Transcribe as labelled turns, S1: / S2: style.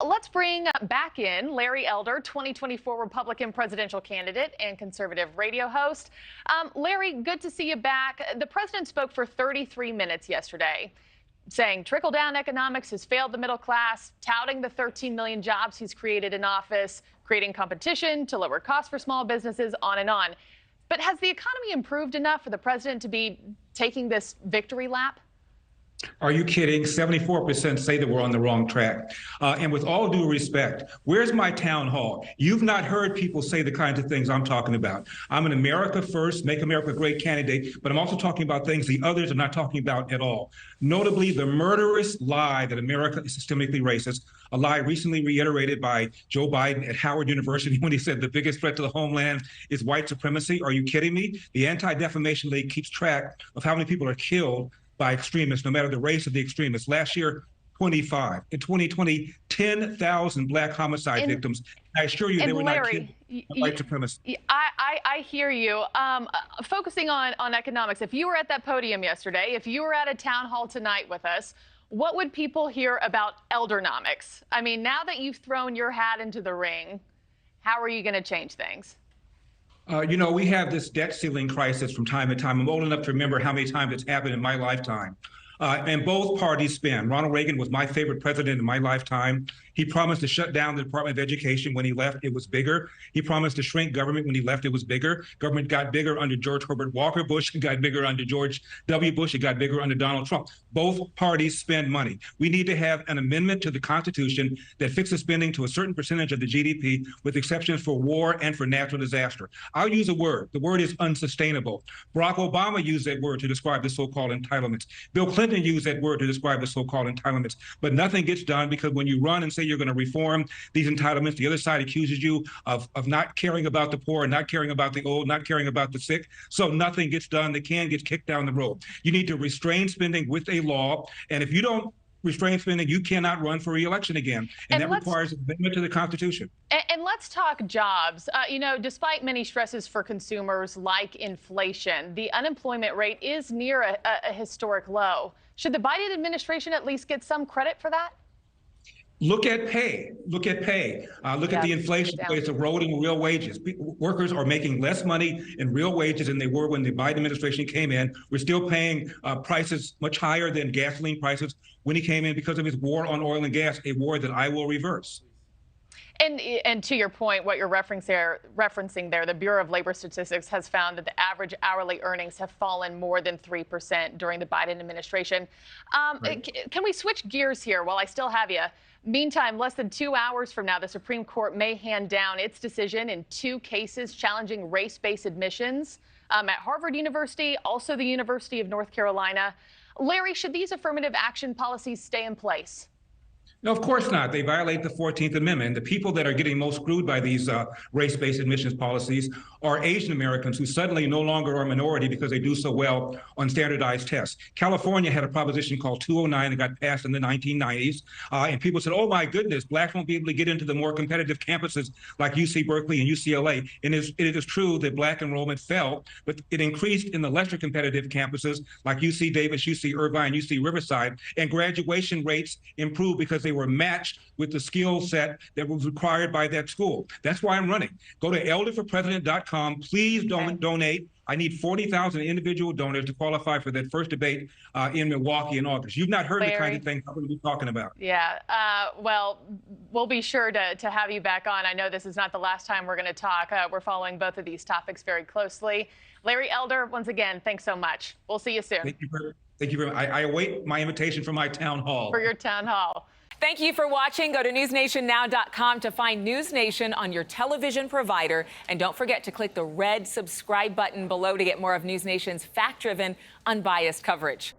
S1: Let's bring back in Larry Elder, 2024 Republican presidential candidate and conservative radio host. Larry, good to see you back. The president spoke for 33 minutes yesterday, saying trickle-down economics has failed the middle class, touting the 13 million jobs he's created in office, creating competition to lower costs for small businesses, on and on. But has the economy improved enough for the president to be taking this victory lap?
S2: Are you kidding? 74% say that we're on the wrong track. And with all due respect, where's my town hall? You've not heard people say the kinds of things I'm talking about. I'm an America First, Make America Great candidate, but I'm also talking about things the others are not talking about at all. Notably, the murderous lie that America is systemically racist, a lie recently reiterated by Joe Biden at Howard University when he said the biggest threat to the homeland is white supremacy. Are you kidding me? The Anti-Defamation League keeps track of how many people are killed by extremists, no matter the race of the extremists. Last year, 25. In 2020, 10,000 black homicide victims. I assure you they were
S1: Larry,
S2: not killed by white supremacists.
S1: I hear you. Focusing on economics, if you were at that podium yesterday, if you were at a town hall tonight with us, what would people hear about Eldernomics? I mean, now that you've thrown your hat into the ring, how are you going to change things?
S2: We have this debt ceiling crisis from time to time. I'm old enough to remember how many times it's happened in my lifetime. And both parties spend. Ronald Reagan was my favorite president in my lifetime. He promised to shut down the Department of Education. When he left, it was bigger. He promised to shrink government. When he left, it was bigger. Government got bigger under George Herbert Walker Bush. It got bigger under George W. Bush. It got bigger under Donald Trump. Both parties spend money. We need to have an amendment to the Constitution that fixes spending to a certain percentage of the GDP, with exceptions for war and for natural disaster. I'll use a word. The word is unsustainable. Barack Obama used that word to describe the so-called entitlements. Bill Clinton used that word to describe the so-called entitlements. But nothing gets done, because when you run and say you're going to reform these entitlements, the other side accuses you of not caring about the poor, not caring about the old, not caring about the sick. So nothing gets done. The can gets kicked down the road. You need to restrain spending with a law. And if you don't restrain spending, you cannot run for re-election again. And that requires an amendment to the Constitution.
S1: And let's talk jobs. Despite many stresses for consumers like inflation, the unemployment rate is near a historic low. Should the Biden administration at least get some credit for that?
S2: Look at pay. Look at pay. Look at the inflation rate. It's eroding real wages. Workers are making less money in real wages than they were when the Biden administration came in. We're still paying prices much higher than gasoline prices when he came in because of his war on oil and gas, a war that I will reverse.
S1: And to your point, what you're referencing there, the Bureau of Labor Statistics has found that the average hourly earnings have fallen more than 3% during the Biden administration. Can we switch gears here while I still have you? Meantime, less than 2 hours from now, the Supreme Court may hand down its decision in 2 cases challenging race-based admissions at Harvard University, also the University of North Carolina. Larry, should these affirmative action policies stay in place?
S2: No, of course not. They violate the 14th Amendment. The people that are getting most screwed by these race-based admissions policies are Asian Americans, who suddenly no longer are a minority because they do so well on standardized tests. California had a proposition called 209 that got passed in the 1990s. And people said, oh, my goodness, blacks won't be able to get into the more competitive campuses like UC Berkeley and UCLA. And it is true that black enrollment fell, but it increased in the lesser competitive campuses like UC Davis, UC Irvine, UC Riverside. And graduation rates improved because they were matched with the skill set that was required by that school. That's why I'm running. Go to elderforpresident.com. Please donate. I need 40,000 individual donors to qualify for that first debate in Milwaukee in August. You've not heard the kind of thing I'm going to be talking about.
S1: Yeah. Well, we'll be sure to have you back on. I know this is not the last time we're going to talk. We're following both of these topics very closely. Larry Elder, once again, thanks so much. We'll see you soon.
S2: Thank you very much. I await my invitation for my town hall.
S1: For your town hall.
S3: Thank you for watching. Go to newsnationnow.com to find NewsNation on your television provider. And don't forget to click the red subscribe button below to get more of NewsNation's fact-driven, unbiased coverage.